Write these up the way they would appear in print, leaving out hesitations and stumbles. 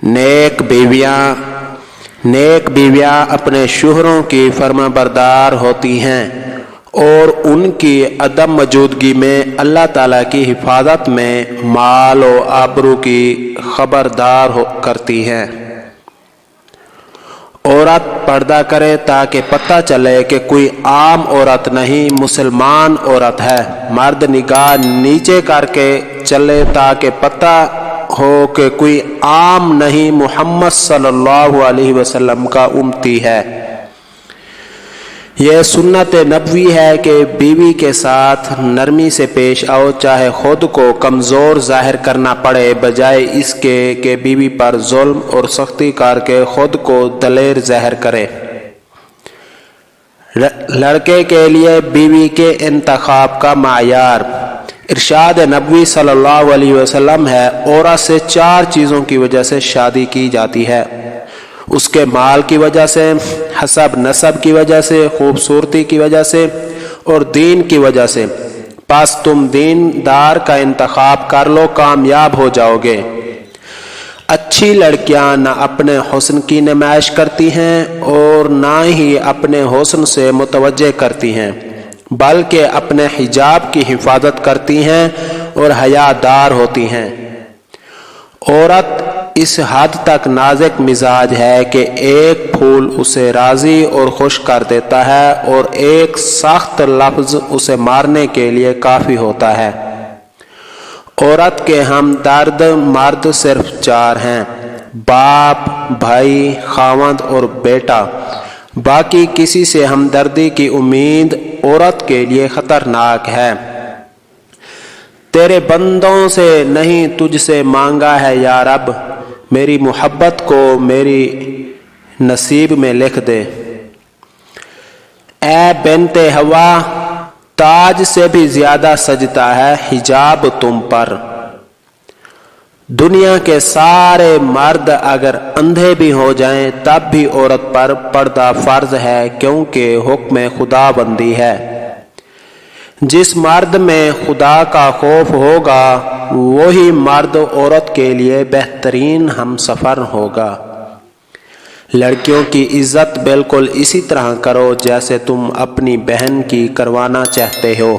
नेक बीवियां अपने शोहरों की फर्माबरदार होती हैं और उनकी अदम मौजूदगी में अल्लाह ताला की हिफाजत में माल और आबरू की खबरदार करती हैं। औरत पर्दा करे ताकि पता चले कि कोई आम औरत नहीं, मुसलमान औरत है। मर्द निगाह नीचे करके चले ताकि पता हो कि कोई आम नहीं, मोहम्मद सल्लल्लाहु अलैहि वसल्लम का उम्मती है। यह सुन्नत नबवी है कि बीवी के साथ नरमी से पेश आओ, चाहे खुद को कमज़ोर जाहिर करना पड़े, बजाय इसके कि बीवी पर जुल्म और सख्ती करके खुद को दलेर जाहिर करे। लड़के के लिए बीवी के इंतखाब का मायार इरशाद नबवी सल्लल्लाहु अलैहि वसल्लम है, औरत से 4 चीज़ों की वजह से शादी की जाती है। उसके माल की वजह से, हसब नसब की वजह से, खूबसूरती की वजह से और दीन की वजह से। बस तुम दीनदार का इंतखाब कर लो, कामयाब हो जाओगे। अच्छी लड़कियां न अपने हुस्न की नुमाइश करती हैं और ना ही अपने हुस्न से मुतवज्जे करती हैं, बल्कि अपने हिजाब की हिफाजत करती हैं और हयादार होती हैं। औरत इस हद तक नाजुक मिजाज है कि एक फूल उसे राजी और खुश कर देता है और एक सख्त लफ्ज उसे मारने के लिए काफी होता है। औरत के हमदर्द मर्द सिर्फ 4 हैं, बाप, भाई, खावंद और बेटा। बाकी किसी से हमदर्दी की उम्मीद औरत के लिए खतरनाक है। तेरे बंदों से नहीं तुझसे मांगा है या रब, मेरी मोहब्बत को मेरी नसीब में लिख दे। ऐ बिनते हवा, ताज से भी ज्यादा सजता है हिजाब तुम पर। दुनिया के सारे मर्द अगर अंधे भी हो जाएं तब भी औरत पर पर्दा फर्ज है, क्योंकि हुक्म खुदाबंदी है। जिस मर्द में खुदा का खौफ होगा वही मर्द औरत के लिए बेहतरीन हमसफर होगा। लड़कियों की इज्जत बिल्कुल इसी तरह करो जैसे तुम अपनी बहन की करवाना चाहते हो।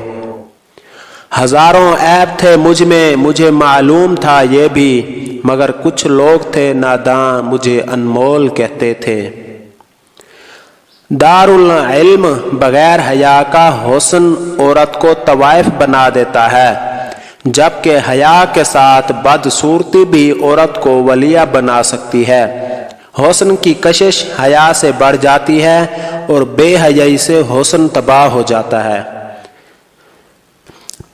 हजारों ऐब थे मुझ में, मुझे मालूम था ये भी, मगर कुछ लोग थे नादान, मुझे अनमोल कहते थे। दारुल इल्म बगैर हया का हुस्न औरत को तवाइफ बना देता है, जबकि हया के साथ बदसूरती भी औरत को वलिया बना सकती है। हुस्न की कशिश हया से बढ़ जाती है और बेहयाई से हुस्न तबाह हो जाता है।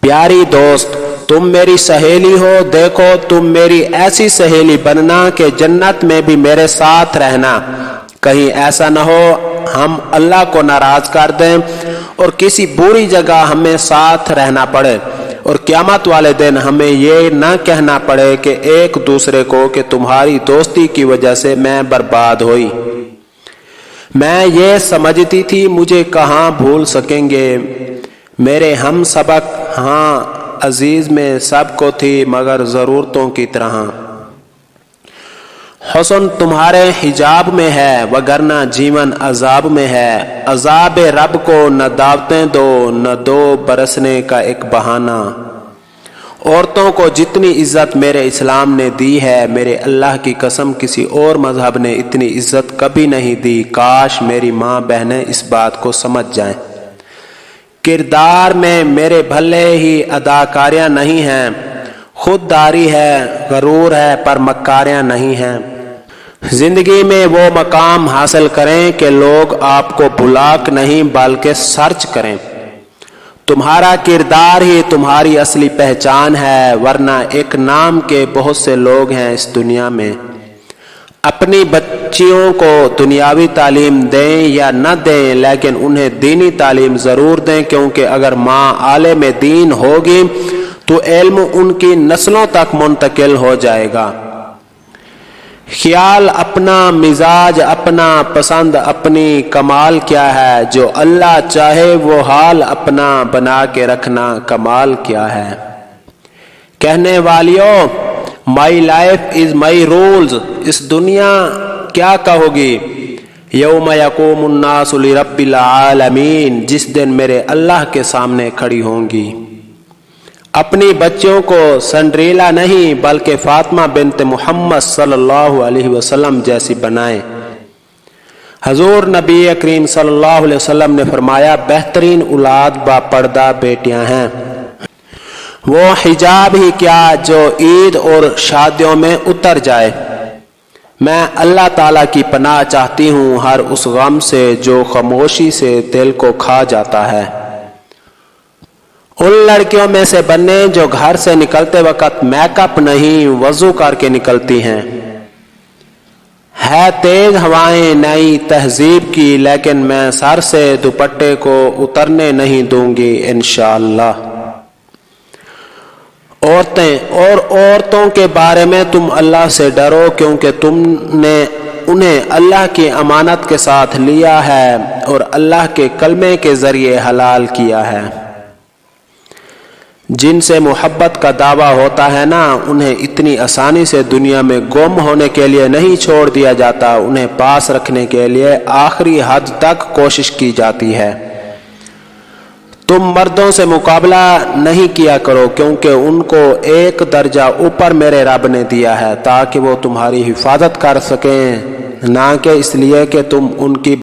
प्यारी दोस्त, तुम मेरी सहेली हो, देखो तुम मेरी ऐसी सहेली बनना कि जन्नत में भी मेरे साथ रहना। कहीं ऐसा न हो हम अल्लाह को नाराज कर दें और किसी बुरी जगह हमें साथ रहना पड़े और क़यामत वाले दिन हमें ये न कहना पड़े कि एक दूसरे को कि तुम्हारी दोस्ती की वजह से मैं बर्बाद हुई। मैं ये समझती थी मुझे कहाँ भूल सकेंगे मेरे हम सबक। हाँ, अजीज में सबको थी मगर ज़रूरतों की तरह। हुस्न तुम्हारे हिजाब में है, वगरना जीवन अजाब में है। अजाब रब को न दावतें दो, न दो बरसने का एक बहाना। औरतों को जितनी इज्जत मेरे इस्लाम ने दी है, मेरे अल्लाह की कसम किसी और मजहब ने इतनी इज्जत कभी नहीं दी। काश मेरी माँ बहनें इस बात को समझ जाएं। किरदार में मेरे भले ही अदाकारियाँ नहीं हैं, खुददारी है, गरूर है, पर मक्कारियाँ नहीं हैं। जिंदगी में वो मकाम हासिल करें कि लोग आपको बुलाक नहीं बल्कि सर्च करें। तुम्हारा किरदार ही तुम्हारी असली पहचान है, वरना एक नाम के बहुत से लोग हैं इस दुनिया में। अपनी बच्चियों को दुनियावी तालीम दें या न दें, लेकिन उन्हें दीनी तालीम ज़रूर दें, क्योंकि अगर माँ आलिम दीन होगी तो इल्म उनकी नस्लों तक मुंतकिल हो जाएगा। ख्याल अपना, मिजाज अपना, पसंद अपनी, कमाल क्या है। जो अल्लाह चाहे वो हाल अपना बना के रखना, कमाल क्या है। कहने वालियों, my life is my rules, इस दुनिया क्या कहोगी। यौम यक़ूमुन्नासु लिरब्बिल आलमीन, जिस दिन मेरे अल्लाह के सामने खड़ी होंगी। अपनी बच्चियों को संड्रीला नहीं बल्कि फातिमा बिन्त मुहम्मद सल्लल्लाहु अलैहि वसल्लम जैसी बनाएं। हजूर नबी करीम सल्लल्लाहु अलैहि वसल्लम ने फरमाया, बेहतरीन औलाद बापर्दा बेटियां हैं। वो हिजाब ही क्या जो ईद और शादियों में उतर जाए। मैं अल्लाह ताला की पनाह चाहती हूँ हर उस गम से जो खामोशी से दिल को खा जाता है। उन लड़कियों में से बने जो घर से निकलते वक्त मेकअप नहीं वजू करके निकलती हैं। है तेज हवाएं नई तहजीब की, लेकिन मैं सर से दुपट्टे को उतरने नहीं दूंगी इंशाअल्लाह। औरतों के बारे में तुम अल्लाह से डरो, क्योंकि तुमने उन्हें अल्लाह की अमानत के साथ लिया है और अल्लाह के कलमे के जरिए हलाल किया है। जिनसे मोहब्बत का दावा होता है ना, उन्हें इतनी आसानी से दुनिया में गुम होने के लिए नहीं छोड़ दिया जाता, उन्हें पास रखने के लिए आखिरी हद तक कोशिश की जाती है। तुम मर्दों से मुकाबला नहीं किया करो, क्योंकि उनको एक दर्जा ऊपर मेरे रब ने दिया है ताकि वो तुम्हारी हिफाजत कर सकें, ना कि इसलिए कि तुम उनकी